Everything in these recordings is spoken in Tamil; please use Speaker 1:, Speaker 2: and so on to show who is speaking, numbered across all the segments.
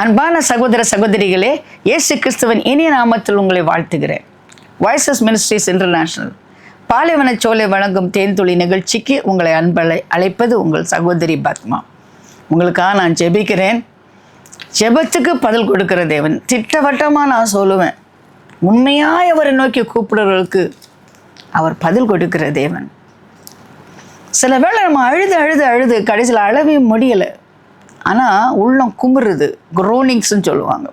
Speaker 1: அன்பான சகோதர சகோதரிகளே, இயேசு கிறிஸ்துவின் இனிய நாமத்தில் உங்களை வாழ்த்துகிறேன். வாய்ஸஸ் மினிஸ்ட்ரிஸ் இன்டர்நேஷனல் பாலைவனச்சோலை வழங்கும் தேன்துளி நிகழ்ச்சிக்கு உங்களை அன்பலை அழைப்பது உங்கள் சகோதரி பத்மா. உங்களுக்காக நான் ஜெபிக்கிறேன். ஜெபத்துக்கு பதில் கொடுக்கிற தேவன். திட்டவட்டமாக நான் சொல்லுவேன், உண்மையாய் அவரை நோக்கி கூப்பிடுறவர்களுக்கு அவர் பதில் கொடுக்கிற தேவன். சில வேளை நம்ம அழுது கடைசியில் அழவே முடியலை, ஆனால் உள்ளம் குமுறுது, குரோனிங்ஸ்ன்னு சொல்லுவாங்க.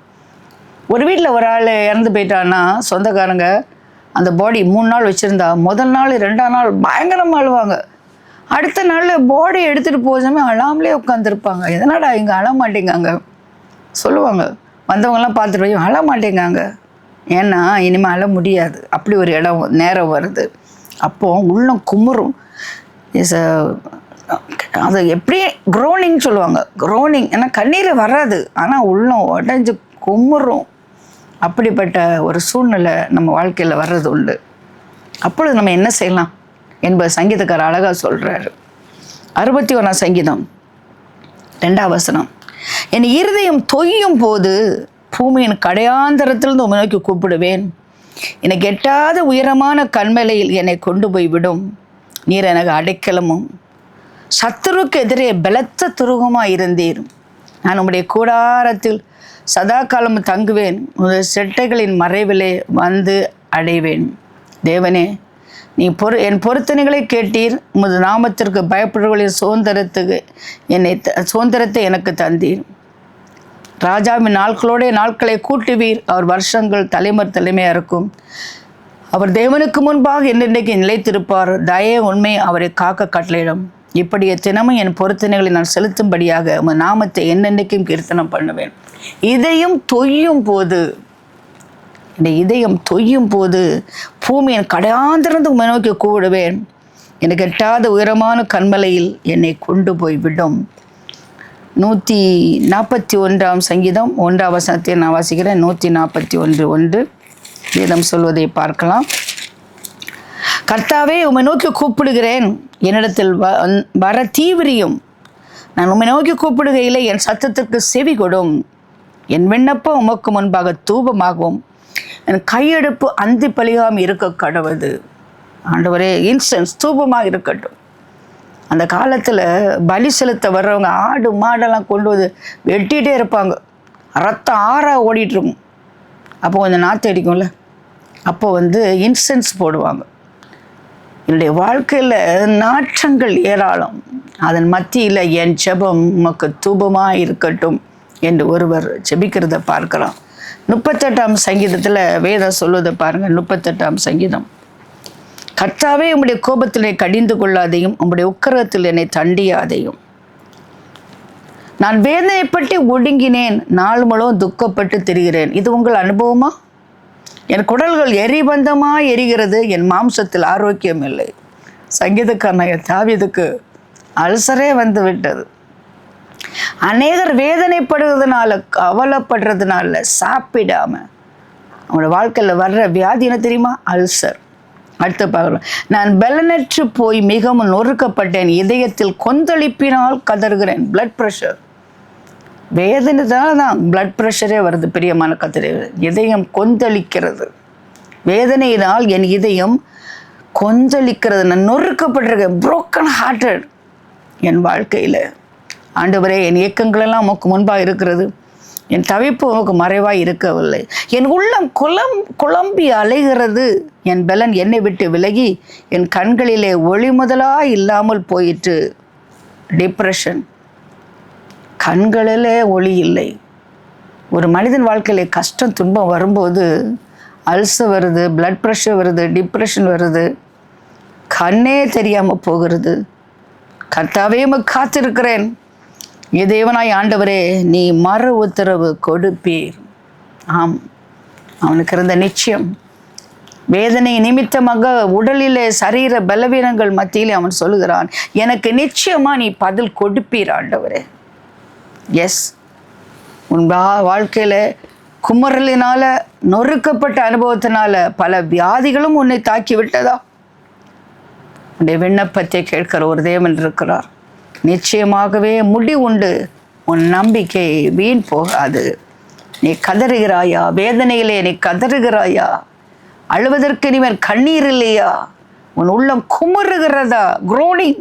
Speaker 1: ஒரு வீட்டில் ஒரு ஆள் இறந்து போயிட்டான்னா சொந்தக்காரங்க அந்த பாடி 3 நாள் வச்சுருந்தா முதல் நாள் 2ஆம் நாள் பயங்கரமாக அழுவாங்க. அடுத்த நாளில் பாடி எடுத்துகிட்டு போகாமே அழாமலே உட்காந்துருப்பாங்க. எதனாடா இங்கே அழ மாட்டேங்காங்க சொல்லுவாங்க. வந்தவங்கெல்லாம் பார்த்துட்டு போய் அழ மாட்டேங்காங்க, ஏன்னா இனிமேல் அழ முடியாது, அப்படி ஒரு நேரம் வருது. அப்போது உள்ளம் குமுறும். அது எப்படியே குரோனிங் சொல்லுவாங்க. குரோனிங் ஏன்னா கண்ணீர் வராது, ஆனால் உள்ளம் உடஞ்சி குமுறும். அப்படிப்பட்ட ஒரு சூழ்நிலை நம்ம வாழ்க்கையில் வர்றது உண்டு. அப்பொழுது நம்ம என்ன செய்யலாம் என்பது சங்கீதக்காரர் அழகாக சொல்கிறாரு. 61ஆம் சங்கீதம் 2ஆம் வசனம். என் இருதயம் தொய்யும் போது பூமியின் கடையாந்தரத்திலிருந்து உம்மை நோக்கி கூப்பிடுவேன். எனக்கு எட்டாத உயரமான கண்மலையில் என்னை கொண்டு போய் விடும். நீர் எனக்கு அடைக்கலமும் சத்துருக்கு எதிரே பலத்த துருகமாக இருந்தீர். நான் உம்முடைய கூடாரத்தில் சதா காலமும் தங்குவேன். உங்கள் செட்டைகளின் மறைவிலே வந்து அடைவேன். தேவனே, நீ என் பொருத்தனைகளை கேட்டீர். உமது நாமத்திற்கு பயப்படுவர்களின் சுதந்திரத்தை எனக்கு தந்தீர். ராஜாவின் நாட்களை கூட்டுவீர். அவர் வருஷங்கள் தலைமையாக இருக்கும். அவர் தேவனுக்கு முன்பாக என்னென்றைக்கு நிலைத்திருப்பார். தய உண்மை அவரை காக்க கட்டளையிடும். இப்படிய தினமும் என் பொருத்தனைகளை நான் செலுத்தும்படியாக உமது நாமத்தை என்னென்றைக்கும் கீர்த்தனம் பண்ணுவேன். இதயம் தொய்யும் போது, இந்த இதயம் தொய்யும் போது பூமியின் கடையாந்திருந்து உம்மை நோக்கி கூப்பிடுவேன். எனக்கு எட்டாத உயரமான கண்மலையில் என்னை கொண்டு போய் விடும். 141ஆம் சங்கீதம் 1ஆம் வசனத்தை நான் வாசிக்கிறேன். 141:1 வேதம் சொல்வதை பார்க்கலாம். கர்த்தாவே, உம்மை நோக்கி கூப்பிடுகிறேன், என்னிடத்தில் வர தீவிரியும். நான் உம்மை நோக்கி கூப்பிடுகையிலே என் சத்தத்திற்கு செவி கொடும். என் விண்ணப்பம் உமக்கு முன்பாக தூபமாகவும் என் கையெடுப்பு அந்தி பலியாகவும் இருக்க கடவுது. ஆண்டவரே, இன்ஸ்டன்ஸ் தூபமாக இருக்கட்டும். அந்த காலத்தில் பலி செலுத்த வர்றவங்க ஆடு மாடெல்லாம் கொண்டு வந்து வெட்டிகிட்டே இருப்பாங்க. ரத்தம் ஆறாக ஓடிட்டுருக்கும். அப்போ கொஞ்சம் நாற்று அடிக்கும்ல, அப்போ இன்சென்ஸ் போடுவாங்க. என்னுடைய வாழ்க்கையில் நாற்றங்கள் ஏராளம், அதன் மத்தியில் என் ஜெபம் உமக்கு தூபமாக இருக்கட்டும் என்று ஒருவர் ஜெபிக்கிறத பார்க்கலாம். 38ஆம் சங்கீதத்தில் வேதம் சொல்வதை பாருங்கள். 38ஆம் சங்கீதம். கர்த்தாவே, உம்முடைய கோபத்தில் என்னை கடிந்து கொள்ளாதையும், உம்முடைய உக்கிரகத்தில் என்னை தண்டியாதையும். நான் வேதனைப்பட்டு ஒடுங்கினேன், நாள் முழுவதும் துக்கப்பட்டு திரிகிறேன். இது உங்கள் அனுபவமா? என் குடல்கள் எரிபந்தமாக எரிகிறது, என் மாம்சத்தில் ஆரோக்கியம் இல்லை. சங்கீதக்காரன் தாவீதுக்கு அல்சரே வந்து விட்டது. அநேகர் வேதனைப்படுறதுனால, கவலைப்படுறதுனால சாப்பிடாம அவனோட வாழ்க்கையில் வர்ற வியாதி என்ன தெரியுமா? அல்சர். அடுத்து பார்க்கலாம். நான் பலனற்று போய் மிகவும் நொறுக்கப்பட்டேன், இதயத்தில் கொந்தளிப்பினால் கதறுகிறேன். பிளட் ப்ரெஷர், வேதனைனால தான் பிளட் ப்ரெஷரே வருது. பிரியமான கத்திரை, இதயம் கொந்தளிக்கிறது. வேதனையினால் என் இதயம் கொந்தளிக்கிறது. நான் நொறுக்கப்பட்டிருக்கேன், புரோக்கன் ஹார்ட்டட். என் வாழ்க்கையில் ஆண்டவரே, என் இயக்கங்களெல்லாம் உமக்கு முன்பாக இருக்கிறது. என் தவிப்பு உமக்கு மறைவாய் இருக்கவில்லை. என் உள்ளம் குழம்பி அலைகிறது. என் பலன் என்னை விட்டு விலகி என் கண்களிலே ஒளி முதலாக இல்லாமல் போயிற்று. டிப்ரெஷன், கண்களிலே ஒளி இல்லை. ஒரு மனிதன் வாழ்க்கையில் கஷ்டம் துன்பம் வரும்போது அல்சர் வருது, பிளட் ப்ரெஷர் வருது, டிப்ரெஷன் வருது, கண்ணே தெரியாமல் போகிறது. கர்த்தாவே, உமக்கு காத்திருக்கிறேன். தேவனாய் ஆண்டவரே, நீ மறு உத்தரவு கொடுப்பீர். ஆம், அவனுக்கு இருந்த நிச்சயம். வேதனை நிமித்தமாக உடலிலே சரீர பலவீனங்கள் மத்தியிலே அவன் சொல்லுகிறான், எனக்கு நிச்சயமாக நீ பதில் கொடுப்பீர் ஆண்டவரே. எஸ், உன் வாழ்க்கையில் குமரலினால், நொறுக்கப்பட்ட அனுபவத்தினால பல வியாதிகளும் உன்னை தாக்கி விட்டதா? உன்னுடைய விண்ணப்பத்தை கேட்கிற ஒரு தேவன் இருக்கிறார். நிச்சயமாகவே முடிவு உண்டு. உன் நம்பிக்கை வீண் போகாது. நீ கதறுகிறாயா? வேதனையிலே நீ கதறுகிறாயா? அழுவதற்கு இனிமேல் கண்ணீர் இல்லையா? உன் உள்ளம் குமுறுகிறதா? groaning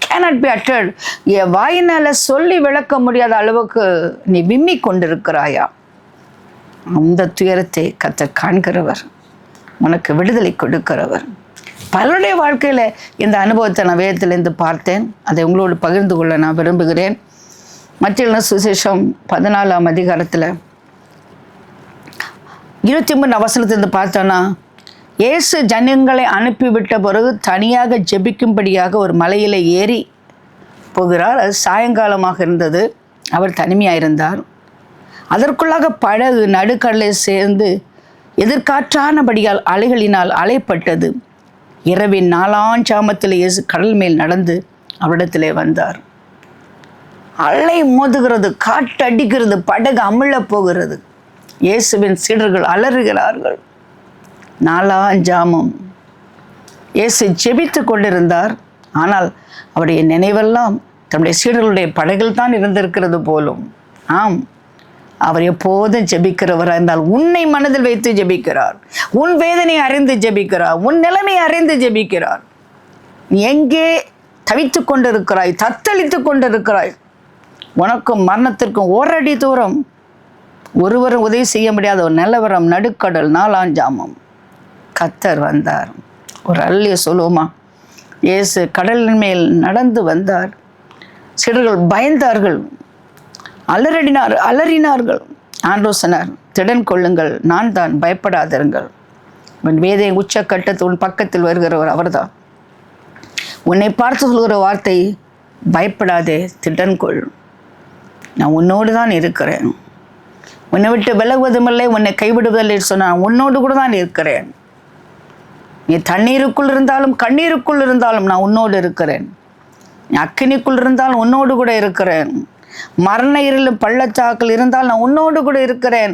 Speaker 1: cannot be uttered. என் வாயினால சொல்லி விளக்க முடியாத அளவுக்கு நீ விம்மி கொண்டிருக்கிறாயா? அந்த துயரத்தை கர்த்தர் காண்கிறவர், உனக்கு விடுதலை கொடுக்கிறவர். பலருடைய வாழ்க்கையில் இந்த அனுபவத்தை நான் வேதத்திலிருந்து பார்த்தேன். அதை உங்களோடு பகிர்ந்து கொள்ள நான் விரும்புகிறேன். மத்திய சுவிசேஷம் 14ஆம் அதிகாரத்தில் 23 வசனத்திலிருந்து பார்த்தோன்னா, இயேசு ஜனங்களை அனுப்பிவிட்ட பிறகு தனியாக ஜெபிக்கும்படியாக ஒரு மலையில் ஏறி போகிறார். அது சாயங்காலமாக இருந்தது. அவர் தனிமையாக இருந்தார். அதற்குள்ளாக படகு நடுக்கடலை சேர்ந்து எதிர்காற்றானபடியால் அலைகளினால் அலைப்பட்டது. இரவின் 4ஆம் ஜாமத்தில் இயேசு கடல் மேல் நடந்து அவரிடத்திலே வந்தார். அலை மோதுகிறது, காற்று அடிக்கிறது, படகு அமிழ போகிறது. இயேசுவின் சீடர்கள் அலறுகிறார்கள். 4ஆம் ஜாமம். இயேசு ஜெபித்து கொண்டிருந்தார். ஆனால் அவருடைய நினைவெல்லாம் தம்முடைய சீடர்களுடைய படகில் தான் இருந்திருக்கிறது போலும். ஆம், அவர் எப்போதும் ஜெபிக்கிறவராக இருந்தால் உன்னை மனதில் வைத்து ஜெபிக்கிறார். உன் வேதனையை அறிந்து ஜெபிக்கிறார். உன் நிலைமையை அறிந்து ஜெபிக்கிறார். நீ எங்கே தவித்து கொண்டிருக்கிறாய், தத்தளித்து கொண்டிருக்கிறாய், உனக்கும் மரணத்திற்கும் ஓரடி தூரம், ஒருவரும் உதவி செய்ய முடியாத ஒரு நிலவரம், நடுக்கடல், 4ஆம் ஜாமம். கர்த்தர் வந்தார். ஒரு அல்லிய சொல்லுவோமா? இயேசு கடலின் மேல் நடந்து வந்தார். சிலர்கள் பயந்தார்கள், அலறினார்கள். ஆண்டவர் சொன்னார், திடன் கொள்ளுங்கள், நான் தான், பயப்படாதிருங்கள். உன் வேதை உச்சக்கட்டத்து உன் பக்கத்தில் வருகிறவர் அவர்தான். உன்னை பார்த்து சொல்கிற வார்த்தை, பயப்படாதே, திடன் கொள், நான் உன்னோடு தான் இருக்கிறேன், உன்னை விட்டு விலகுவதுமில்லை, உன்னை கைவிடுவதில்லை சொன்னால் உன்னோடு கூட தான் இருக்கிறேன். நீ தண்ணீருக்குள் இருந்தாலும் கண்ணீருக்குள் இருந்தாலும் நான் உன்னோடு இருக்கிறேன். நீ அக்கினிக்குள் இருந்தாலும் உன்னோடு கூட இருக்கிறேன். மரண இருளும் பள்ளச்சாக்கில் இருந்தால் நான் உன்னோடு கூட இருக்கிறேன்.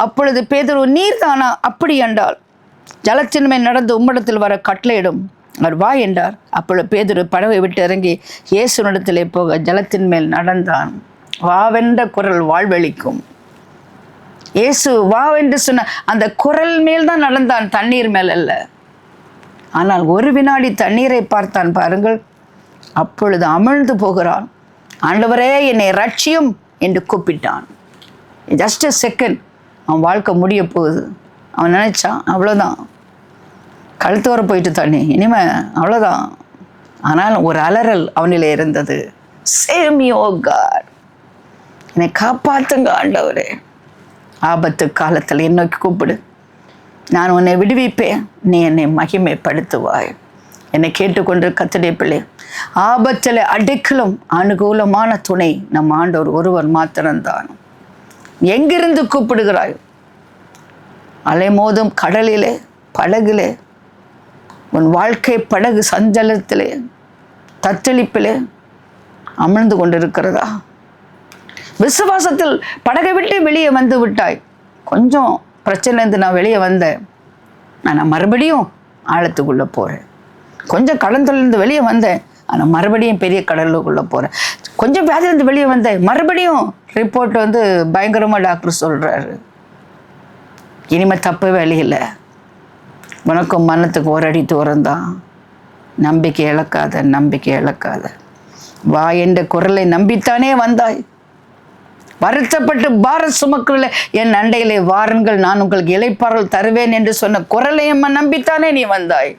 Speaker 1: அப்பொழுது பேதுரு, நீர் தானா? அப்படி என்றால் ஜலத்தின் மேல் நடந்து உம்மிடத்தில் வர கட்டளையிடும். அவர் வா என்றார். அப்பொழுது பேதுரு படவை விட்டு இறங்கி இயேசுனிடத்திலே போக ஜலத்தின் மேல் நடந்தான். வாவென்ற குரல் வாழ்வெளிக்கும். இயேசு வாவென்று சொன்ன அந்த குரல் மேல் தான் நடந்தான், தண்ணீர் மேல் அல்ல. ஆனால் ஒரு வினாடி தண்ணீரை பார்த்தான் பாருங்கள். அப்பொழுது அமிழ்ந்து போகிறான். ஆண்டவரே, என்னை ரட்சியும் என்று கூப்பிட்டான். ஜஸ்ட் எ செகண்ட், அவன் வாழ்க்கை முடிய போகுது. அவன் நினைச்சான் அவ்வளோதான், கழுத்து வர போயிட்டு தண்ணி, இனிமே அவ்வளோதான். ஆனால் ஒரு அலறல் அவனிலே இருந்தது. சேவ் மீ ஓ காட், என்னை காப்பாற்றுங்க ஆண்டவரே. ஆபத்து காலத்தில் என்னை கூப்பிடு, நான் உன்னை விடுவிப்பேன், நீ என்னை மகிமைப்படுத்துவாய். என்னை கேட்டுக்கொண்டு கர்த்தருடைய பிள்ளை, ஆபத்தில் அடைக்கலும் அனுகூலமான துணை நம் ஆண்டவர் ஒருவர் மாத்திரம்தான். எங்கிருந்து கூப்பிடுகிறாய்? அலைமோதும் கடலிலே, படகிலே, உன் வாழ்க்கை படகு சஞ்சலத்திலே, தத்தளிப்பிலே அமிழ்ந்து கொண்டிருக்கிறதா? விசுவாசத்தில் படகை விட்டு வெளியே வந்து விட்டாய். கொஞ்சம் பிரச்சனைலேருந்து நான் வெளியே வந்தேன், நான் மறுபடியும் ஆழத்துக்குள்ளே போகிறேன். கொஞ்சம் கடலிருந்து வெளியே வந்தேன், ஆனால் மறுபடியும் பெரிய கடலுக்குள்ளே போகிறேன். கொஞ்சம் வியாதிலேருந்து வெளியே வந்தேன், மறுபடியும் ரிப்போர்ட் வந்து பயங்கரமாக டாக்டர் சொல்கிறாரு, இனிமேல் தப்பு வேலையில்லை, உனக்கும் மரணத்துக்கு ஒரு அடி தூரம் தான். நம்பிக்கை இழக்காத, நம்பிக்கை இழக்காத. வா என்ற குரலை நம்பித்தானே வந்தாய். வருத்தப்பட்டு பாரத் சுமக்கல என் அண்டையிலே வாருங்கள், நான் உங்களுக்கு இளைப்பாறல் தருவேன் என்று சொன்ன குரலையும் நம்பித்தானே நீ வந்தாய்.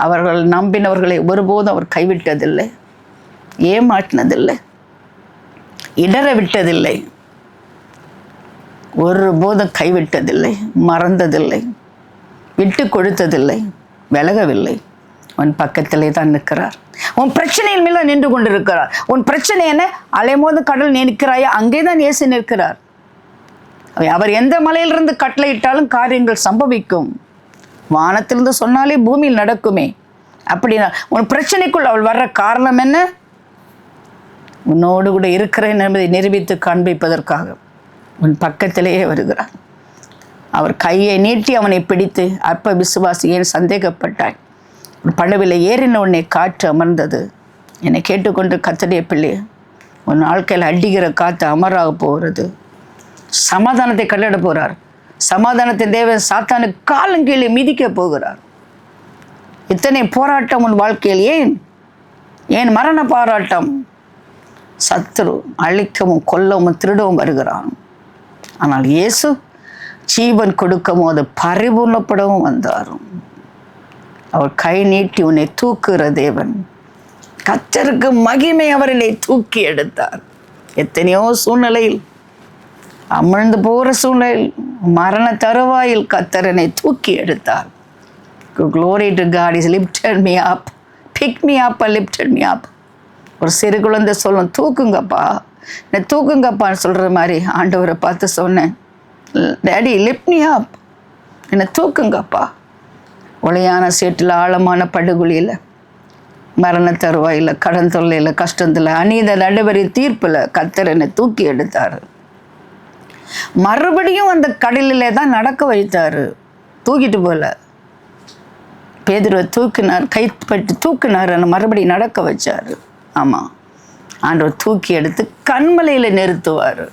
Speaker 1: அவர்கள் நம்பினவர்களை ஒருபோதும் அவர் கைவிட்டதில்லை, ஏமாற்றினதில்லை, இடற விட்டதில்லை, ஒருபோதும் கைவிட்டதில்லை, மறந்ததில்லை, விட்டு கொடுத்ததில்லை, விலகவில்லை. உன் பக்கத்திலே தான் நிற்கிறார். உன் பிரச்சனையின் மேல நின்று கொண்டிருக்கிறார். உன் பிரச்சனை என்ன? அலைமோது கடல் நிற்கிறாயா? அங்கே தான் இயேசு நிற்கிறார். அவர் எந்த மலையிலிருந்து கட்டளையிட்டாலும் காரியங்கள் சம்பவிக்கும். வானத்திலிருந்து சொன்னாலே பூமியில் நடக்குமே. அப்படின்னா உன் பிரச்சனைக்குள் அவள் வர்ற காரணம் என்ன? உன்னோடு கூட இருக்கிறேன் என்பதை நிரூபித்து காண்பிப்பதற்காக உன் பக்கத்திலேயே வருகிறார். அவர் கையை நீட்டி அவனை பிடித்து, அற்ப விசுவாசி, ஏன் சந்தேகப்பட்டாய்? படவில் ஏறின உடனே காற்று அமர்ந்தது. என்னை கேட்டுக்கொண்டு கர்த்தருடைய பிள்ளை, உன் வாழ்க்கையில் அடிக்கிற காற்று அமராக போகிறது. சமாதானத்தை கல்லட போகிறார். சமாதானத்தின் தேவன் சாத்தானுக்கு காலங்கீழே மிதிக்க போகிறார். இத்தனை போராட்டம் உன் வாழ்க்கையில். ஏன் மரண போராட்டம்? சத்துரு அழிக்கவும் கொல்லவும் திருடவும் வருகிறான். ஆனால் இயேசு ஜீவன் கொடுக்கவும் அது பரிபூர்ணப்படவும் வந்தார். அவர் கை நீட்டி உன்னை தூக்குகிற தேவன். கர்த்தருக்கு மகிமை அவரை தூக்கி எடுத்தார். எத்தனையோ சூழ்நிலையில், அமிழ்ந்து போகிற சூழ்நிலையில், மரண தருவாயில் கர்த்தரனை தூக்கி எடுத்தார். Glory to God, He's lifted me up, picked me up and lifted me up. ஒரு சிறு குழந்தை சொல்லும், தூக்குங்கப்பா, என்னை தூக்குங்கப்பான்னு சொல்கிற மாதிரி ஆண்டவரை பார்த்து சொன்னேன், டேடி லிஃப்ட் மீ அப், என்னை தூக்குங்கப்பா. ஒளையான சேற்றில், ஆழமான படுகொலியில், மரண தருவாயில், கடன் தொல்லையில், கஷ்டத்தில், அநீத நடுவரி தீர்ப்பில் கர்த்தர் என்னை தூக்கி எடுத்தார். மறுபடியும் அந்த கடலிலே தான் நடக்க வைத்தார். தூக்கிட்டு போல பேதுருவை தூக்கினார், கைப்பற்றி தூக்கினார், மறுபடியும் நடக்க வச்சார். ஆமாம், ஆண்டவர் தூக்கி எடுத்து கண்மலையில் நிறுத்துவார்.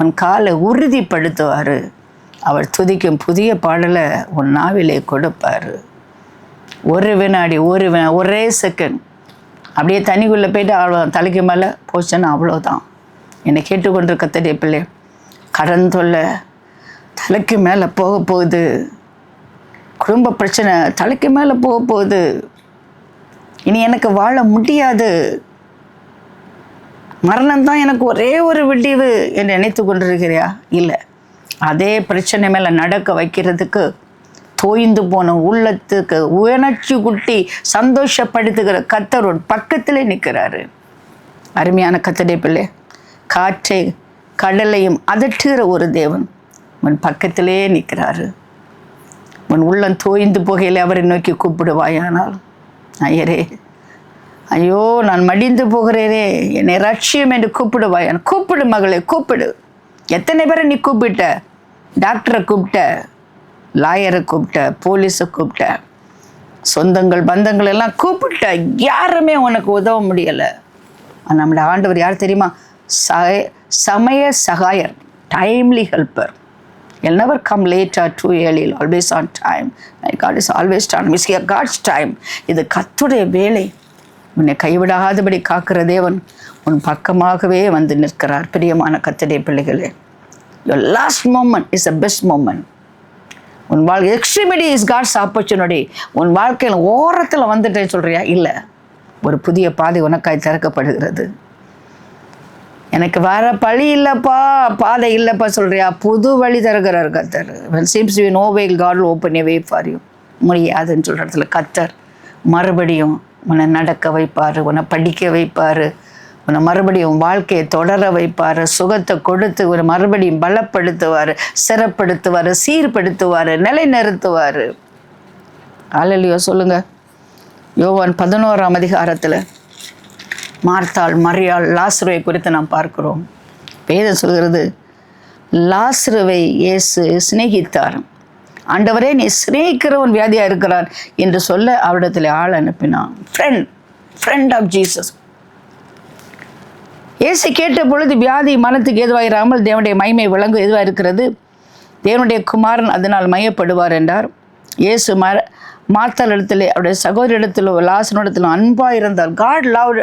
Speaker 1: உன் காலை உறுதிப்படுத்துவார். அவர் துதிக்கும் புதிய பாடலை உன் நாவிலே கொடுப்பார். ஒரு வினாடி, ஒரே செகண்ட் அப்படியே தண்ணிக்குள்ளே போய்ட்டு அவ்வளோ தலைக்கு மேலே போச்சுன்னா அவ்வளோதான். என்னை கேட்டுக்கொண்டிருக்க கர்த்தருடைய பிள்ளை, கடன் தொல்லை தலைக்கு மேலே போக போகுது. குடும்ப பிரச்சனை தலைக்கு மேலே போக போகுது. இனி எனக்கு வாழ முடியாது, மரணம்தான் எனக்கு ஒரே ஒரு விடிவு என்று நினைத்து கொண்டிருக்கிறியா? இல்லை, அதே பிரச்சனை மேலே நடக்க வைக்கிறதுக்கு தோய்ந்து போன உள்ளத்துக்கு உணர்ச்சி குட்டி சந்தோஷப்படுத்துகிற கர்த்தர் பக்கத்திலே நிற்கிறாரு. அருமையான கர்த்தருடைய பிள்ளை, காற்றை கடலையும் அதட்டுகிற ஒரு தேவன் உன் பக்கத்திலே நிற்கிறாரு. உன் உள்ளம் தோய்ந்து போகையில் அவரை நோக்கி கூப்பிடுவாயானால், ஐயரே, ஐயோ நான் மடிந்து போகிறேனே, என்னை ரட்சியம் என்று கூப்பிடுவாயான். கூப்பிடு மகளே, கூப்பிடு. எத்தனை பேரை நீ கூப்பிட்ட? டாக்டரை கூப்பிட்ட, லாயரை கூப்பிட்ட, போலீஸை கூப்பிட்ட, சொந்தங்கள் பந்தங்கள் எல்லாம் கூப்பிட்ட, யாருமே உனக்கு உதவ முடியலை. நம்மளோட ஆண்டவர் யார் தெரியுமா? சமய சகாயர், timely helper. You'll never come late or too early, always on time. My God is always on. It's God's time. இது கர்த்தருடைய வேலை. உன்னை கைவிடாதபடி காக்கிற தேவன் உன் பக்கமாகவே வந்து நிற்கிறார். பிரியமான கர்த்தருடைய பிள்ளைகளே, your last moment is the best moment. உன் வாழ்க்கை எக்ஸ்ட்ரீமிட்டி இஸ் காட்ஸ் ஆப்பர்ச்சுனிட்டி. உன் வாழ்க்கையில் ஓரத்தில் வந்துட்டேன்னு சொல்கிறியா? இல்லை, ஒரு புதிய பாதை உனக்காய் திறக்கப்படுகிறது. எனக்கு வர பழி இல்லைப்பா, பாதை இல்லைப்பா சொல்கிறியா? புது வழி திறக்கிறார் கர்த்தர். when seems to be no way, God will open a way for you. முடியாதுன்னு சொல்கிற இடத்துல கர்த்தர் மறுபடியும் உன்னை நடக்க வைப்பார், உன்னை படிக்க வைப்பார், உன்னை மறுபடியும் வாழ்க்கையை தொடர வைப்பார், சுகத்தை கொடுத்து உன்னை மறுபடியும் பலப்படுத்துவார், சிறப்படுத்துவார், சீர்படுத்துவார், நிலைநிறுத்துவார். அல்லேலூயா சொல்லுங்கள். யோவான் 11ஆம் அதிகாரத்தில் மார்த்தாள், மரியாள், லாசருவை குறித்து நாம் பார்க்கிறோம். வேதம் சொல்கிறது, லாசருவை இயேசு சிநேகித்தார். ஆண்டவரே, நீ சிநேகிக்கிறவன் வியாதியாக இருக்கிறான் என்று சொல்ல அவரிடத்தில் ஆள் அனுப்பினான். Friend of Jesus. இயேசு கேட்ட பொழுது வியாதி மனத்துக்கு ஏதுவாயிராமல் தேவனுடைய மகிமை விளங்கு எதுவாக இருக்கிறது, தேவனுடைய குமாரன் அதனால் மையப்படுவார் என்றார். இயேசு மார்த்தாள் இடத்துல, அவருடைய சகோதரி இடத்துல, லாசரிடத்தில் அன்பாக இருந்தார். காட் லவ்,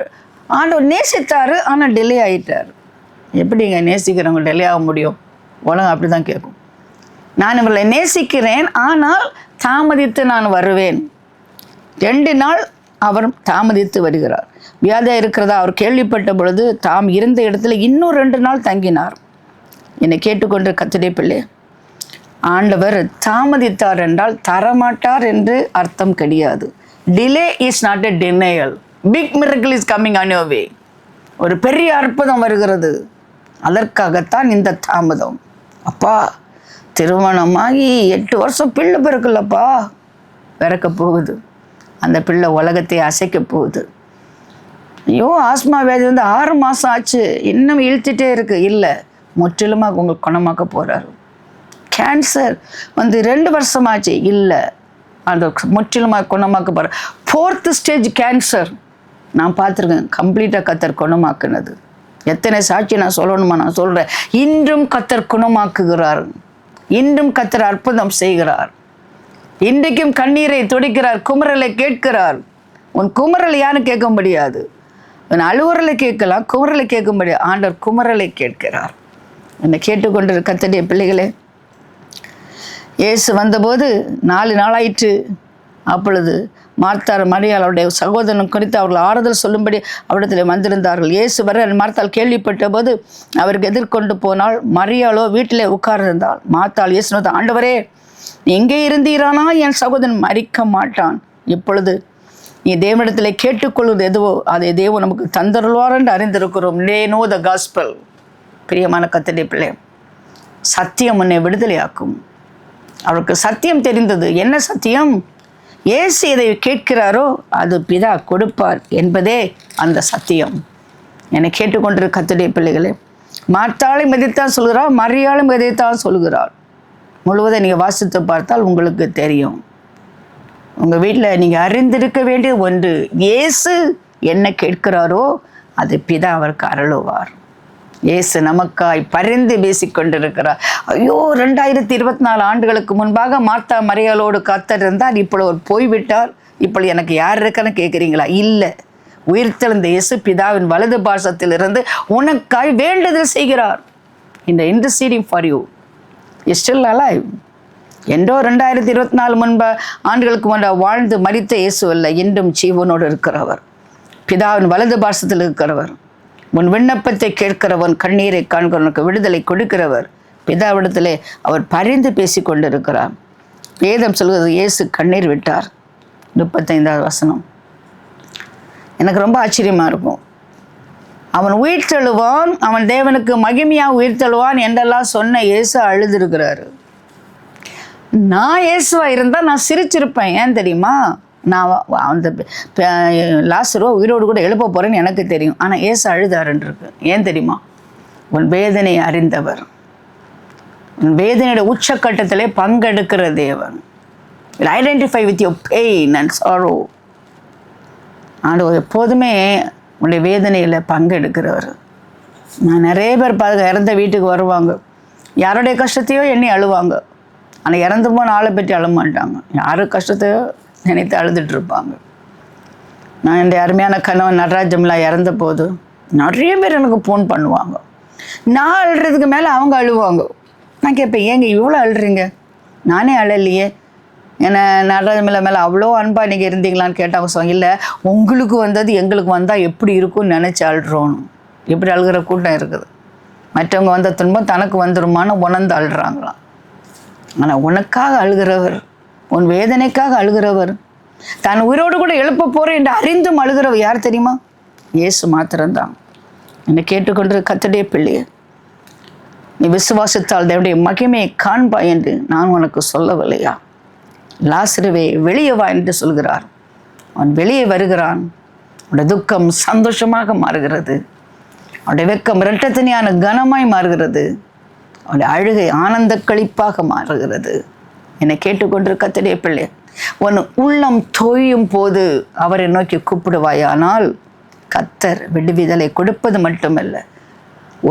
Speaker 1: ஆண்டவர் நேசித்தார், ஆனால் டிலே ஆகிட்டார். எப்படிங்க நேசிக்கிறவங்க டிலே ஆக முடியும்? உலகம் அப்படி தான் கேட்கும். நான் இவர்களை நேசிக்கிறேன், ஆனால் தாமதித்து நான் வருவேன். 2 நாள் அவர் தாமதித்து வருகிறார். வியாதியாக இருக்கிறதா அவர் கேள்விப்பட்ட பொழுது தாம் இருந்த இடத்துல இன்னும் 2 நாள் தங்கினார். என்னை கேட்டுக்கொண்டு கர்த்தருடைய பிள்ளை, ஆண்டவர் தாமதித்தார் என்றால் தரமாட்டார் என்று அர்த்தம் கிடையாது. Delay is not a denial. Big miracle is coming on your way. ஒரு பெரிய அற்புதம் வருகிறது, அதற்காகத்தான் இந்த தாமதம். அப்பா, திருமணமாகி 8 வருஷம் பிள்ளை பிறக்கலப்பா, பிறக்க போகுது. அந்த பிள்ளை உலகத்தை அசைக்க போகுது. ஐயோ, ஆஸ்மா வியாதி 6 மாதம் ஆச்சு, இன்னும் இழுத்துட்டே இருக்கு. இல்லை, முற்றிலுமாக உங்களுக்கு குணமாக்க போகிறாரு. கேன்சர் 2 வருஷமாச்சு. இல்லை, அந்த முற்றிலுமாக குணமாக்க போகிறார். 4th ஸ்டேஜ் கேன்சர் நான் பார்த்துருக்கேன், கம்ப்ளீட்டாக கர்த்தர் குணமாக்குனது. எத்தனை சாட்சி நான் சொல்லணுமா? நான் சொல்கிறேன். இன்றும் கர்த்தர் குணமாக்குகிறார். இன்றும் கர்த்தர் அற்புதம் செய்கிறார். இன்றைக்கும் கண்ணீரை துடைக்கிறார். குமரலை கேட்கிறார். உன் குமரல் யாரும் கேட்க முடியாது. உன் அழுவுறலை கேட்கலாம், குமரலை கேட்க முடியாது. ஆண்டவர் குமரலை கேட்கிறார். என்னை கேட்டுக்கொண்டிரு கர்த்தருடைய பிள்ளைகளே, இயேசு வந்தபோது 4 நாளாயிற்று. அப்பொழுது மார்த்தார் மரியாள் அவருடைய சகோதரன் குறித்து அவர்கள் ஆறுதல் சொல்லும்படி அவரிடத்தில் வந்திருந்தார்கள். இயேசு வர மார்த்தாள் கேள்விப்பட்ட போது அவருக்கு எதிர்கொண்டு போனால், மரியாளோ வீட்டிலே உட்கார்ந்திருந்தாள். மார்த்தாள் இயேசு, ஆண்டவரே, நீ எங்கே இருந்தீரானா என் சகோதரன் மரிக்க மாட்டான். இப்பொழுது நீ தேவனிடத்தில் கேட்டுக்கொள்வது எதுவோ அதை தேவன் நமக்கு தந்தருள்வார் என்று அறிந்திருக்கிறோம். No the gospel. பிரியமான கர்த்தருடைய பிள்ளை, சத்தியம் உன்னை விடுதலையாக்கும். அவருக்கு சத்தியம் தெரிந்தது. என்ன சத்தியம்? இயேசு எதை கேட்கிறாரோ அது பிதா கொடுப்பார் என்பதே அந்த சத்தியம். என்னை கேட்டுக்கொண்டிரு கர்த்தருடைய பிள்ளைகளே, மார்த்தாளும் எதைத்தான் சொல்கிறார், மரியாளும் எதைத்தான் சொல்கிறார். முழுவதை நீங்கள் வாசித்து பார்த்தால் உங்களுக்கு தெரியும். உங்கள் வீட்டில் நீங்கள் அறிந்திருக்க வேண்டிய ஒன்று, இயேசு என்ன கேட்கிறாரோ அது பிதா அவருக்கு அருளுவார். இயேசு நமக்காய் பரிந்து பேசிக்கொண்டிருக்கிறார். ஐயோ, 2024 ஆண்டுகளுக்கு முன்பாக மார்த்தா மரியாளோடு கர்த்தர் இருந்தார், இப்பொழுது அவர் போய்விட்டார், இப்பொழுது எனக்கு யார் இருக்கான்னு கேட்குறீங்களா? இல்லை, உயிர்த்தெழுந்த இயேசு பிதாவின் வலது பாசத்தில் இருந்து உனக்காய் வேண்டுதல் செய்கிறார். இந்த interceding for you is still alive. என்றோ 2024 ஆண்டுகளுக்கு முன்பாக வாழ்ந்து மரித்த இயேசு அல்ல, இன்றும் ஜீவனோடு இருக்கிறவர், பிதாவின் வலது பாசத்தில் இருக்கிறவர். உன் விண்ணப்பத்தை கேட்கிறவன், கண்ணீரை காண்கிறவனுக்கு விடுதலை கொடுக்கிறவர். பிதாவிடத்திலே அவர் பரிந்து பேசி கொண்டிருக்கிறார். வேதம் சொல்கிறது, இயேசு கண்ணீர் விட்டார். 35வது வசனம் எனக்கு ரொம்ப ஆச்சரியமாக இருக்கும். அவன் உயிர் தழுவான், அவன் தேவனுக்கு மகிமையாக உயிர் தழுவான் என்றெல்லாம் சொன்ன இயேசு அழுதுருக்கிறாரு. நான் இயேசுவா இருந்தால் நான் சிரிச்சிருப்பேன். ஏன் தெரியுமா? நான் அந்த லாசருவா உயிரோடு கூட எழுப்ப போகிறேன்னு எனக்கு தெரியும். ஆனால் இயேசு அழுதாருன்றிருக்கு. ஏன் தெரியுமா? உன் வேதனை அறிந்தவர், உன் வேதனையோட உச்சக்கட்டத்திலே பங்கெடுக்கிற தேவன். Identify with your pain and sorrow. ஆண்டவர் எப்போதுமே உன்னுடைய வேதனையில் பங்கெடுக்கிறவர். நான் நிறைய பேர் இறந்த வீட்டுக்கு வருவாங்க, யாருடைய கஷ்டத்தையோ எண்ணி அழுவாங்க. ஆனால் இறந்து போன ஆளை பற்றி அழ மாட்டாங்க, யாரு கஷ்டத்தையோ நினைத்து அழுதுட்டுருப்பாங்க. நான் என்னுடைய அருமையான கணவன் நடராஜம்லாம் இறந்த போது நிறைய பேர் எனக்கு ஃபோன் பண்ணுவாங்க. நான் அழுறதுக்கு மேலே அவங்க அழுவாங்க. நான் கேட்பேன், ஏங்க இவ்வளோ அழுறீங்க? நானே அழலையே. ஏன்னா நடராஜமில்ல மேலே அவ்வளோ அன்பாக நீங்கள் இருந்தீங்களான்னு கேட்டாங்க. சொல்லுவாங்க, இல்லை, உங்களுக்கு வந்தது எங்களுக்கு வந்தால் எப்படி இருக்கும்னு நினச்சி அழுறோன்னு. இப்படி அழுகிற கூட்டம் இருக்குது. மற்றவங்க வந்த துன்பம் தனக்கு வந்துருமான்னு உணர்ந்து அழுறாங்களாம். ஆனால் உனக்காக அழுகிறவர், உன் வேதனைக்காக அழுகிறவர், தான் உயிரோடு கூட எழுப்ப போகிறேன் என்று அறிந்தும் அழுகிறவர் யார் தெரியுமா? இயேசு மாத்திரம்தான். என்னை கேட்டுக்கொண்டு கர்த்தருடைய பிள்ளையே, நீ விசுவாசித்தால் தேவனுடைய மகிமையை காண்பாய் என்று நான் உனக்கு சொல்லவில்லையா? லாசருவே வெளியே வா என்று சொல்கிறார். அவன் வெளியே வருகிறான். அவனுடைய துக்கம் சந்தோஷமாக மாறுகிறது. அவனுடைய வெக்கம் இரட்டத்தனியான கனமாய் மாறுகிறது. அவனுடைய அழுகை ஆனந்த களிப்பாக மாறுகிறது. என்னை கேட்டுக்கொண்டு கர்த்தருடைய பிள்ளை, உன் உள்ளம் தோயும் போது அவரை நோக்கி கூப்பிடுவாயானால் கர்த்தர் விடுவிதலை கொடுப்பது மட்டுமல்ல,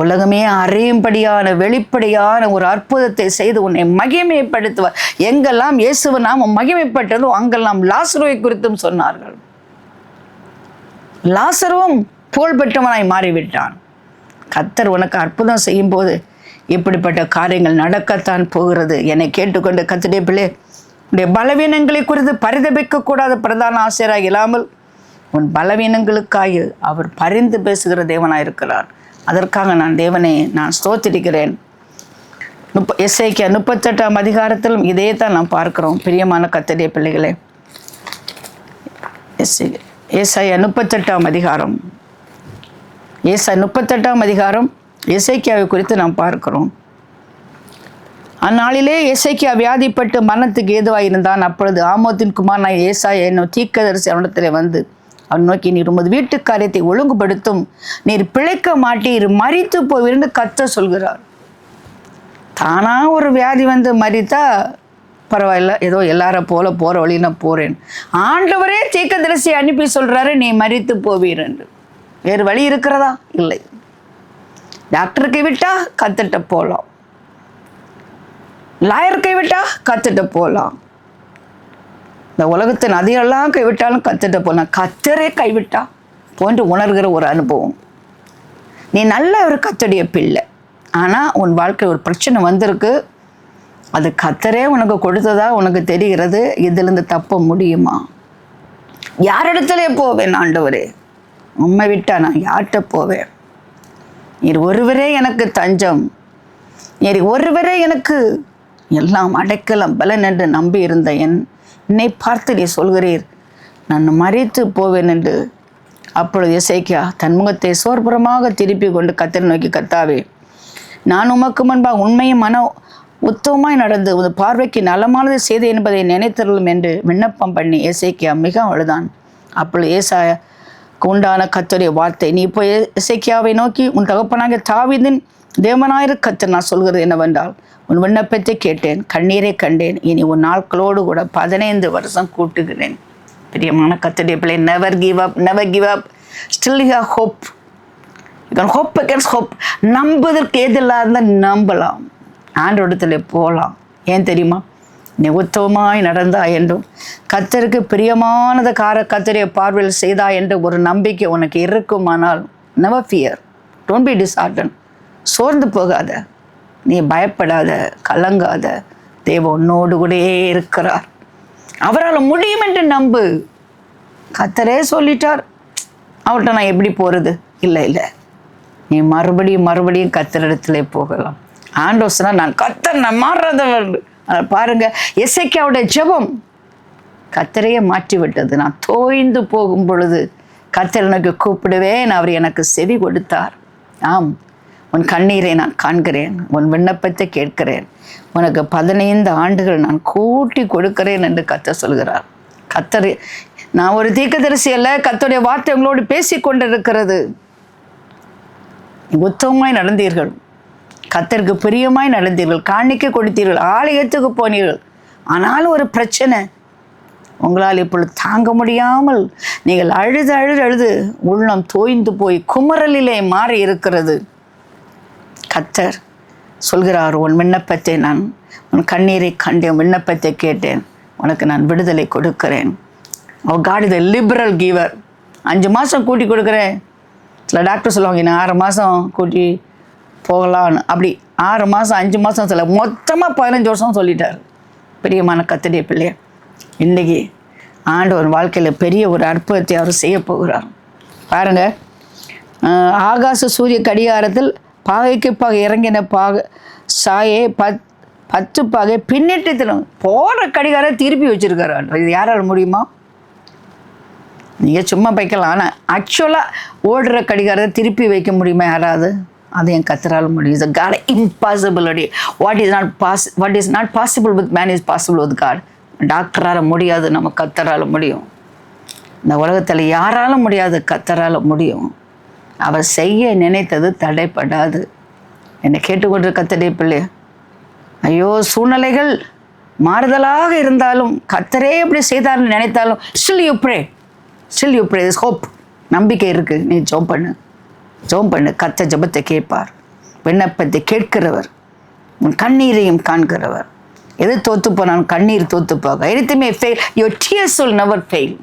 Speaker 1: உலகமே அறியும்படியான வெளிப்படையான ஒரு அற்புதத்தை செய்து உன்னை மகிமைப்படுத்துவார். எங்கெல்லாம் இயேசுவ நாமம் மகிமைப்பட்டதோ அங்கெல்லாம் லாசருவை குறித்தும் சொன்னார்கள். லாசருவும் புகழ் பெற்றவனாய் மாறிவிட்டான். கர்த்தர் உனக்கு அற்புதம் செய்யும் போது இப்படிப்பட்ட காரியங்கள் நடக்கத்தான் போகிறது. என்னை கேட்டுக்கொண்டு கர்த்தருடைய பிள்ளை, உன்னுடைய பலவீனங்களை குறித்து பரிதபிக்கக்கூடாத பிரதான ஆசிரியராக இல்லாமல் உன் பலவீனங்களுக்காக அவர் பரிந்து பேசுகிற தேவனாக இருக்கிறார். அதற்காக நான் தேவனை நான் ஸ்தோத்திரிக்கிறேன். எசேக்கியா 38ஆம் அதிகாரத்திலும் இதே தான் நாம் பார்க்கிறோம். பிரியமான கர்த்தருடைய பிள்ளைகளே, ஏசாயா 38ஆம் அதிகாரம், ஏசாயா 38ஆம் அதிகாரம் எசேக்கியாவை குறித்து நாம் பார்க்கிறோம். அந்நாளிலே எசேக்கியா வியாதிப்பட்டு மரணத்துக்கு ஏதுவாக இருந்தான். அப்பொழுது ஆமோத்தின் குமாரனாய் ஏசாயா என்னும் தீர்க்கதரிசி அவனிடத்திலே வந்து அவன் நோக்கி, நீர் உமது வீட்டு காரியத்தை ஒழுங்குபடுத்தும், நீர் பிழைக்க மாட்டீர், மரித்து போவீர்னு கர்த்தர் சொல்கிறார். தானா ஒரு வியாதி வந்து மரித்தா பரவாயில்ல, ஏதோ எல்லார போல போகிற வழி நான் போகிறேன். ஆண்டவரே தீர்க்கதரிசி அனுப்பி சொல்கிறாரு, நீ மரித்து போவீர் என்று. வேறு வழி இருக்கிறதா? இல்லை. டாக்டர் கைவிட்டா கத்துட்ட போகலாம், லாயர் கைவிட்டா கத்துட்ட போகலாம், இந்த உலகத்தின் அதிகெல்லாம் கைவிட்டாலும் கத்துட்ட போகலாம். கத்தரே கைவிட்டா போன்று உணர்கிற ஒரு அனுபவம். நீ நல்ல ஒரு கத்தருடைய பிள்ளை, ஆனால் உன் வாழ்க்கை ஒரு பிரச்சனை வந்திருக்கு, அது கத்தரே உனக்கு கொடுத்ததா உனக்கு தெரிகிறது. இதிலிருந்து தப்ப முடியுமா? யாரிடத்துல போவேன் ஆண்டவரே? உண்மை விட்டா நான் யார்கிட்ட போவேன்? நீர் ஒருவரே எனக்கு தஞ்சம், நீர் ஒருவரே எனக்கு எல்லாம் அடைக்கலம் பலன் என்று நம்பி இருந்த என்னை பார்த்து நீ சொல்கிறீர் நான் மறித்து போவேன் என்று. அப்பொழுது எசேக்கியா தன் முகத்தை சோர்புறமாக திருப்பி கொண்டு கர்த்தரை நோக்கி, கர்த்தாவே, நான் உமக்கு முன்பாக உண்மையும் மன உத்தமமாய் நடந்து உன் பார்வைக்கு நலமானது செய்து என்பதை நினைத்தருளும் என்று விண்ணப்பம் பண்ணி எசேக்கியா மிக அழுதான். அப்பொழுது ஏசாயாவுக்கு உண்டான கர்த்தருடைய வார்த்தை, நீ இப்போ எசேக்கியாவை நோக்கி, உன் தகப்பனாகிய தாவீதின் தேவனாயிரு கர்த்தர் நான் சொல்கிறது என்னவென்றால், உன் விண்ணப்பத்தை கேட்டேன், கண்ணீரை கண்டேன், இனி உன் நாட்களோடு கூட 15 வருஷம் கூட்டுகிறேன். பிரியமான கர்த்தருடைய பிள்ளை, never give up, never give up, still you have hope. You can hope against hope. நம்புவதற்கு எதில் இருந்தால் நம்பலாம், ஆண்டோடத்தில் போகலாம். ஏன் தெரியுமா? நீ உத்தமமாய் நடந்தா என்றும் கர்த்தருக்கு பிரியமானது கர்த்தருடைய பார்வையில் செய்தா என்று ஒரு நம்பிக்கை உனக்கு இருக்குமானால், நெவர் ஃபியர், டோன்ட் பி டிஸ்ஹார்டன். சோர்ந்து போகாத, நீ பயப்படாத, கலங்காத. தேவன் உன்னோடு கூட இருக்கிறார், அவரால் முடியும் என்று நம்பு. கர்த்தரே சொல்லிட்டார், அவர்கிட்ட நான் எப்படி போகிறது? இல்லை, நீ மறுபடியும் கர்த்தரிடத்திலே போகலாம். ஆண்டவர் சொன்னா, நான் கர்த்தர் நான் மாறுறதவர். பாருங்க, எசேக்கியாவுடைய ஜெபம் கர்த்தரையே மாற்றி விட்டது. நான் தோய்ந்து போகும் பொழுது கர்த்தர் எனக்கு கூப்பிடுவேன், அவர் எனக்கு செவி கொடுத்தார். ஆம், உன் கண்ணீரை நான் காண்கிறேன், உன் விண்ணப்பத்தை கேட்கிறேன், உனக்கு 15 ஆண்டுகள் நான் கூட்டி கொடுக்கிறேன் என்று கர்த்தர் சொல்கிறார். கர்த்தர், நான் ஒரு தீர்க்கதரிசி அல்ல, கர்த்தருடைய வார்த்தை உங்களோடு பேசி கொண்டிருக்கிறது. உத்தமமாய் நடந்தீர்கள், கர்த்தருக்கு பிரியமாய் நடந்தீர்கள், காணிக்கை கொடுத்தீர்கள், ஆலயத்துக்கு போனீர்கள். ஆனாலும் ஒரு பிரச்சனை, உங்களால் இப்பொழுது தாங்க முடியாமல் நீங்கள் அழுது உள்ளம் தோய்ந்து போய் குமரலிலே மாறி இருக்கிறது. கர்த்தர் சொல்கிறார், உன் விண்ணப்பத்தை நான், உன் கண்ணீரை கண்டேன், விண்ணப்பத்தை கேட்டேன், உனக்கு நான் விடுதலை கொடுக்கிறேன். அவர் God is a liberal giver. 5 மாதம் கூட்டி கொடுக்குறேன். சில டாக்டர் சொல்லுவாங்க, நான் 6 மாதம் கூட்டி போகலான்னு. அப்படி 6 மாதம் 5 மாதம் சொல்ல, மொத்தமாக 15 வருஷம் சொல்லிட்டார். பிரியமான கர்த்தருடைய பிள்ளைய, இன்றைக்கி ஆண்டவர் வாழ்க்கையில் பெரிய ஒரு அற்புதத்தை அவர் செய்ய போகிறார். பாருங்கள், ஆகாச சூரிய கடிகாரத்தில் பாகைக்கு பாகை இறங்கின சாயை 10 பாகை பின்னிட்டு போகிற கடிகாரம் திருப்பி வச்சுருக்காரு. இது யாரால் முடியுமா? நீங்கள் சும்மா வைக்கலாம், ஆனால் ஆக்சுவலாக ஓடுற கடிகாரத்தை திருப்பி வைக்க முடியுமா யாராவது? அது என் கர்த்தரால் முடியும். Is God impossibility. What is not possible with man is possible with God. டாக்டரால் முடியாது, நம்ம கர்த்தரால் முடியும். இந்த உலகத்தில் யாராலும் முடியாது, கர்த்தரால் முடியும். அவர் செய்ய நினைத்தது தடைப்படாது. என்னை கேட்டுக்கொண்டு கர்த்தருடைய பிள்ளை, ஐயோ சூழ்நிலைகள் மாறுதலாக இருந்தாலும் கர்த்தரே எப்படி செய்தார்னு நினைத்தாலும் still you pray, this hope. நம்பிக்கை இருக்குது. நீ ஜெபம் பண்ணு. கர்த்தர் ஜெபத்தை கேட்பார், விண்ணப்பத்தை கேட்கிறவர், உன் கண்ணீரையும் காண்கிறவர். எது தோற்று போனாலும் கண்ணீர் தோற்று போக, anything fail, your tears will never fail.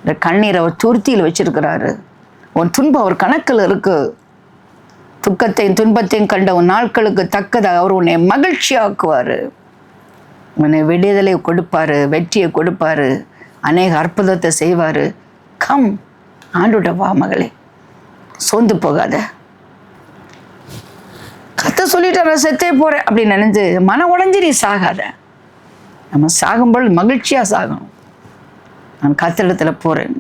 Speaker 1: இந்த கண்ணீர் அவர் துருத்தியில் வச்சிருக்கிறாரு. உன் துன்பம் அவர் கணக்கில் இருக்கு. துக்கத்தையும் துன்பத்தையும் கண்ட உன் நாட்களுக்கு தக்கதாக அவர் உன்னை மகிழ்ச்சியாக்குவார். உன்னை விடுதலை கொடுப்பார், வெற்றியை கொடுப்பார், அநேக அற்புதத்தை செய்வார். கம், ஆண்டோட வா மகளே, சோர்ந்து போகாத. கர்த்தர் சொல்லிட்டு நான் செத்தே போகிறேன் அப்படின்னு நினைஞ்சு மன உடைஞ்சு நீ சாகாத. நம்ம சாகும்போது மகிழ்ச்சியாக சாகணும். நான் கர்த்தரிடத்தில் போகிறேன்,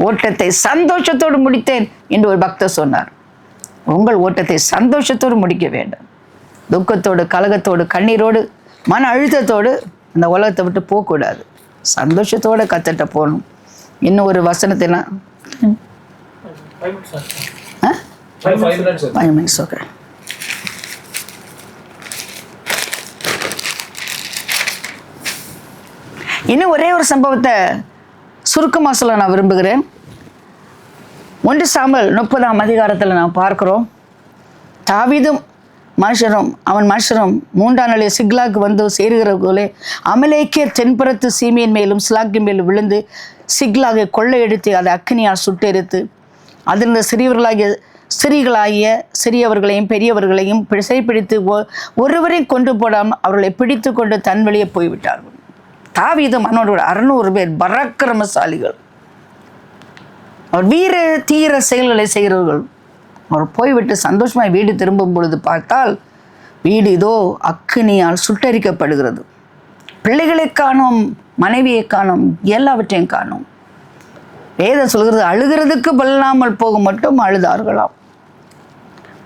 Speaker 1: ஓட்டத்தை சந்தோஷத்தோடு முடித்தேன் என்று ஒரு பக்தர் சொன்னார். உங்கள் ஓட்டத்தை சந்தோஷத்தோடு முடிக்க வேண்டும். துக்கத்தோடு, கலகத்தோடு, கண்ணீரோடு, மன அழுத்தத்தோடு அந்த உலகத்தை விட்டு போகக்கூடாது. சந்தோஷத்தோடு கர்த்தர்கிட்ட போகணும். இன்னும் ஒரு வசனத்தை நான் 5 minutes. ஓகே. இன்னும் ஒரே ஒரு சம்பவத்தை சுருக்கமாக சொல்ல நான் விரும்புகிறேன். 1 சாமுவேல் 30ஆம் அதிகாரத்தில் நாம் பார்க்கிறோம். தாவீதும் அவன் மனுஷரும் 3ஆம் நாளில் சிக்லாக்கு வந்து சேருகிறவர்களே அமலேக்கியர் தென்புறத்து சீமையின் மேலும் சிலாக்கின் மேலும் விழுந்து சிக்லாகை கொள்ளையடித்து அதை அக்கினியால் சுட்டெரித்து அதிலிருந்த ஸ்திரீகளாகிய சிறியவர்களையும் பெரியவர்களையும் சிறைப்பிடித்து ஒருவரையும் கொண்டு போடாமல் அவர்களை பிடித்து கொண்டு தன் வழியே போய்விட்டார்கள். தாவீதும் அவனோட 600 பேர் பராக்கிரமசாலிகள், அவர் வீர தீர செயல்களை செய்கிறவர்கள். அவர் போய்விட்டு சந்தோஷமாய் வீடு திரும்பும் பொழுது பார்த்தால் வீடு இதோ அக்கினியால் சுட்டரிக்கப்படுகிறது. பிள்ளைகளை காணோம், மனைவியை காணோம், எல்லாவற்றையும் காணோம். வேதம் சொல்கிறது அழுகிறதுக்கு பல்லாமல் போக மட்டும் அழுதார்களாம்.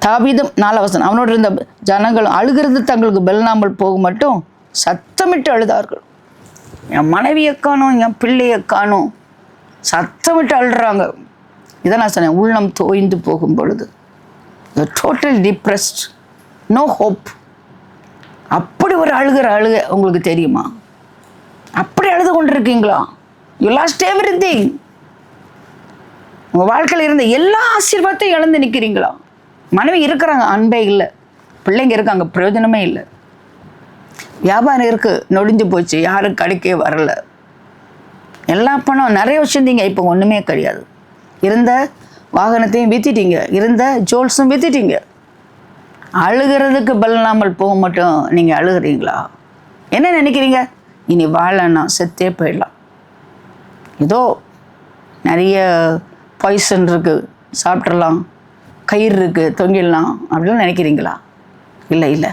Speaker 1: தாவீதும் 4 வசனம் அவனோடு இருந்த ஜனங்களும் அழுகிறது தங்களுக்கு பல்லாமல் போக மட்டும் சத்தமிட்டு அழுதார்கள். என் மனைவியை காணோம், என் பிள்ளையை காணோம், சத்தமிட்டு அழுறாங்க. இதை நான் சொன்னேன், உள்ளம் தோய்ந்து போகும் பொழுது டோட்டல் டிப்ரெஸ்ட், நோ ஹோப். அப்படி ஒரு அழுகை உங்களுக்கு தெரியுமா? அப்படி அழுது கொண்டிருக்கீங்களா? You last everything. உங்கள் வாழ்க்கையில் இருந்த எல்லா ஆசீர்வாதத்தையும் இழந்து நிற்கிறீங்களா? மனைவி இருக்கிறாங்க, அன்பே இல்லை. பிள்ளைங்க இருக்காங்க, பிரயோஜனமே இல்லை. வியாபாரம் இருக்குது, நொடிஞ்சு போச்சு, யாரும் கடைக்கே வரல. எல்லா பணம் நிறைய வச்சுருந்தீங்க, இப்போ ஒன்றுமே கிடையாது. இருந்த வாகனத்தையும் விற்றுட்டீங்க, இருந்த ஜுவல்ஸும் விற்றுட்டீங்க. அழுகிறதுக்கு பலனாமல் போக மட்டும் நீங்கள் அழுகிறீங்களா? என்ன நினைக்கிறீங்க? இனி வாழனா செத்தே போயிடலாம், ஏதோ நிறைய பாய்சன் இருக்குது, சாப்பிட்றலாம், கயிறு இருக்குது, தொங்கிடலாம் அப்படின்னு நினைக்கிறீங்களா? இல்லை இல்லை.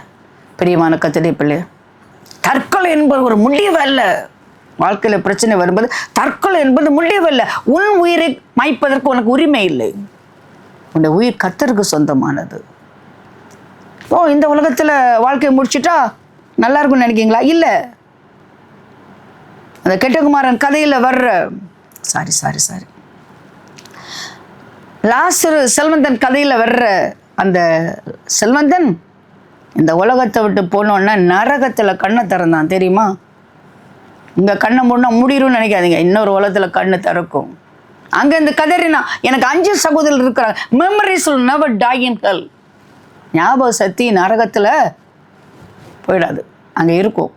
Speaker 1: பிரியமான கர்த்தருடைய பிள்ளை, தற்கொலை என்பது ஒரு முடிவல்ல. வாழ்க்கையில் பிரச்சனை வரும்போது தற்கொலை என்பது முடிவல்ல. உன் உயிரை மாய்ப்பதற்கு உனக்கு உரிமை இல்லை. உன்னுடைய உயிர் கர்த்தருக்கு சொந்தமானது. இந்த உலகத்தில் வாழ்க்கையை முடிச்சுட்டா நல்லா இருக்கும்னு நினைக்கிங்களா? இல்லை. அந்த கெட்டகுமாரன் கதையில் வர்ற சாரி லாசரு செல்வந்தன் கதையில் வர்ற அந்த செல்வந்தன் இந்த உலகத்தை விட்டு போனோன்னா நரகத்தில் கண்ணை திறந்தான், தெரியுமா? இங்கே கண்ணை மூடினா முடியும்னு நினைக்காதீங்க, இன்னொரு உலகத்தில் கண்ணை திறக்கும். அங்கே இந்த கதறினா எனக்கு 5 சகோதரர்கள் இருக்கிறாங்க. Memories will never die in hell. ஞாபக சக்தி நரகத்தில் போயிடாது, அங்கே இருக்கும்.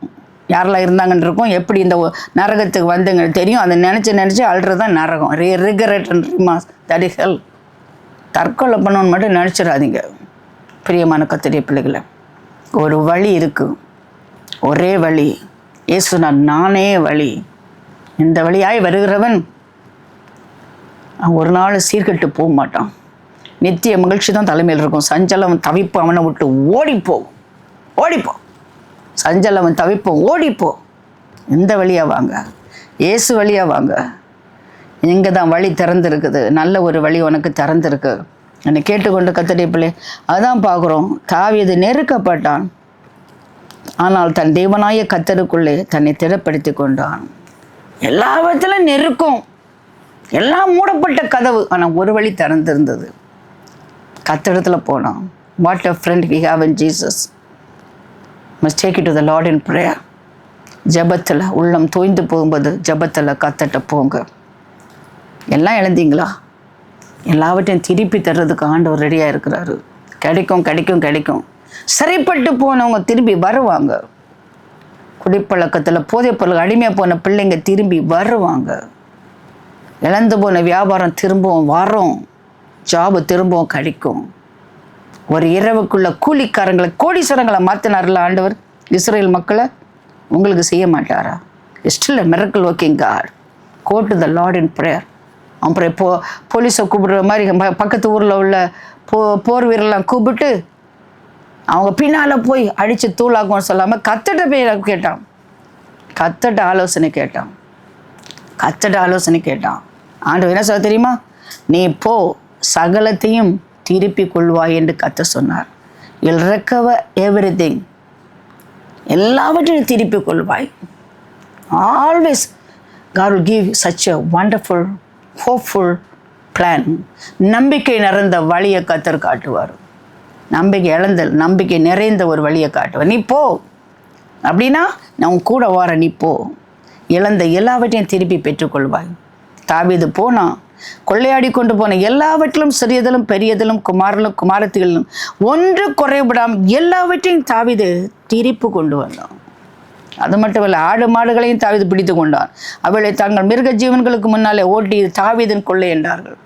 Speaker 1: யாரெல்லாம் இருந்தாங்கன்னு இருக்கும், எப்படி இந்த நரகத்துக்கு வந்தங்க தெரியும். அதை நினச்சி அழுறது தான் நரகம். ரிகரெட் அண்ட் ரிமாஸ், தட் இஸ் ஹெல். தற்கொலை பண்ணணுன்னு மட்டும் நினச்சிடாதீங்க. பிரியமான கர்த்தருடைய பிள்ளைகளை, ஒரு வழி இருக்குது, ஒரே வழி. இயேசு நானே வழி, இந்த வழியாய் வருகிறவன் ஒரு நாள் சீர்கெட்டு போக மாட்டான். நித்திய மகிழ்ச்சி தான் தலைமையில் இருக்கும். சஞ்சலம் தவிப்பு அவனை விட்டு ஓடிப்போ. சஞ்சலம் தவிப்பு ஓடிப்போ. இந்த வழியாக வாங்க, இயேசு வழியாக வாங்க. இங்கே தான் வழி திறந்துருக்குது, நல்ல ஒரு வழி உனக்கு திறந்துருக்கு. என்னை கேட்டுக்கொண்டு கர்த்தருடைய பிள்ளை, அதான் பார்க்குறோம். தாவீது நெருக்கப்பட்டான், ஆனால் தன் தேவனாய கர்த்தருக்குள்ளே தன்னை திடப்படுத்தி கொண்டான். எல்லா விதத்திலும் நெருக்கம், எல்லாம் மூடப்பட்ட கதவு, ஆனால் ஒரு வழி திறந்திருந்தது. கர்த்தரிடத்தில் போனான். What a friend we have in Jesus. must take it to the Lord in prayer. ஜபத்தில் உள்ளம் தோய்ந்து போகும்போது ஜபத்தில் கர்த்தர்ட்ட போங்க. எல்லாம் இழந்தீங்களா? எல்லாவற்றையும் திருப்பி தர்றதுக்கு ஆண்டவர் ரெடியாக இருக்கிறாரு. கிடைக்கும். சிறைப்பட்டு போனவங்க திரும்பி வருவாங்க. குடிப்பழக்கத்தில் போதைப் பொருள் அடிமையாக போன பிள்ளைங்க திரும்பி வருவாங்க. இழந்து போன வியாபாரம் திரும்பவும் வரும். ஜாபு திரும்பவும் கிடைக்கும். ஒரு இரவுக்குள்ள கூலிக்காரங்களை கோடீஸ்வரங்களை மாற்றினார்ல ஆண்டவர் இஸ்ரேல் மக்களை, உங்களுக்கு செய்ய மாட்டாரா? Still miracle working God. Go to the Lord in prayer. அப்புறம் போலீஸை கூப்பிடுற மாதிரி பக்கத்து ஊரில் உள்ள போர் வீரர்லாம் கூப்பிட்டு அவங்க பின்னால் போய் அடித்து தூளாக்கும்னு சொல்லாமல் கர்த்தர்ட்ட போய் கேட்டான். கர்த்தர்ட்ட ஆலோசனை கேட்டான். ஆண்டவர் என்ன சொல்ல தெரியுமா? நீ போ, சகலத்தையும் திருப்பி கொள்வாய் என்று கர்த்தர் சொன்னார். you'll recover everything. எல்லாவற்றையும் திருப்பி கொள்வாய். Always God will give such a wonderful, hopeful plan. நம்பிக்கை நிறைந்த வழியை கர்த்தர் காட்டுவார். நம்பிக்கை நிறைந்த ஒரு வழியை காட்டுவார். நீ போ அப்படின்னா நான் உன் கூட வர, நீ போ, இழந்த எல்லாவற்றையும் திருப்பி பெற்றுக்கொள்வாய். தாவீது போனான், கொள்ளையாடி கொண்டு போன எல்லாவற்றிலும் சிறியதிலும் பெரியதிலும் குமாரலும் குமாரத்திகளிலும் ஒன்று குறைவிடாமல் எல்லாவற்றையும் தாவீது திருப்பி கொண்டு வந்தான். அது மட்டுமல்ல, ஆடு மாடுகளையும் தாவீது பிடித்து கொண்டான். அவளை தங்கள் மிருக ஜீவன்களுக்கு முன்னாலே ஓட்டி தாவீதின் கொள்ளை என்றார்கள்.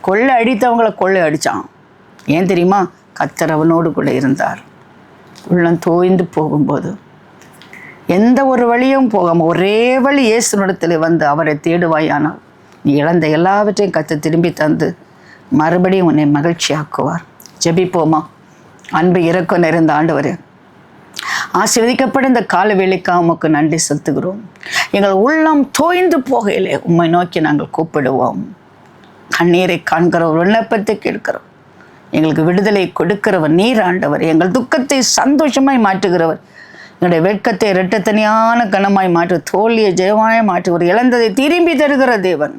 Speaker 1: கொள்ளை அடித்தவங்களை கொள்ளை அடித்தான். ஏன் தெரியுமா? கர்த்தர் அவனோடு கூட இருந்தார். உள்ளம் தோய்ந்து போகும்போது எந்த ஒரு வழியும் போகாமல் ஒரே வழி இயேசுனிடத்தில் வந்து அவரை தேடுவாயானால் நீ இழந்த எல்லாவற்றையும் கர்த்தர் திரும்பி தந்து மறுபடியும் உன்னை மகிழ்ச்சியாக்குவார். ஜெபிப்போமா? அன்பு இரக்கம் நிறைந்த ஆண்டவரே, ஆசீர்வதிக்கப்பட்ட இந்த கால வேளைக்காக உமக்கு நன்றி செலுத்துகிறோம். எங்கள் உள்ளம் தோய்ந்து போகையிலே உம்மை நோக்கி நாங்கள் கூப்பிடுவோம். கண்ணீரை காண்கிறவர், விண்ணப்பத்தை கேட்கிறோம். எங்களுக்கு விடுதலை கொடுக்கிறவர் நீர் ஆண்டவர். எங்கள் துக்கத்தை சந்தோஷமாய் மாற்றுகிறவர். எங்களுடைய வெட்கத்தை இரட்டத்தனியான கனமாய் மாற்று, தோல்வியை ஜெயமாய் மாற்றுவர். இழந்ததை திரும்பி தருகிற தேவன்.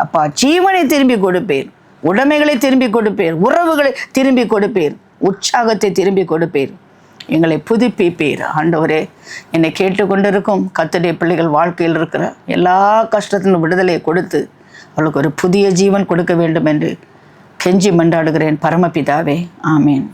Speaker 1: அப்பா, ஜீவனை திரும்பி கொடுப்பேன், உடைமைகளை திரும்பி கொடுப்பேன், உறவுகளை திரும்பி கொடுப்பேன், உற்சாகத்தை திரும்பி கொடுப்பேன், எங்களை புதுப்பிப்பீர். ஆண்டவரே, என்னை கேட்டுக்கொண்டிருக்கும் கர்த்தருடைய பிள்ளைகள் வாழ்க்கையில் இருக்கிற எல்லா கஷ்டத்திலும் விடுதலையை கொடுத்து அவளுக்கு ஒரு புதிய ஜீவன் கொடுக்க வேண்டும் என்று கெஞ்சி மன்றாடுகிறேன் பரமபிதாவே. ஆமேன்.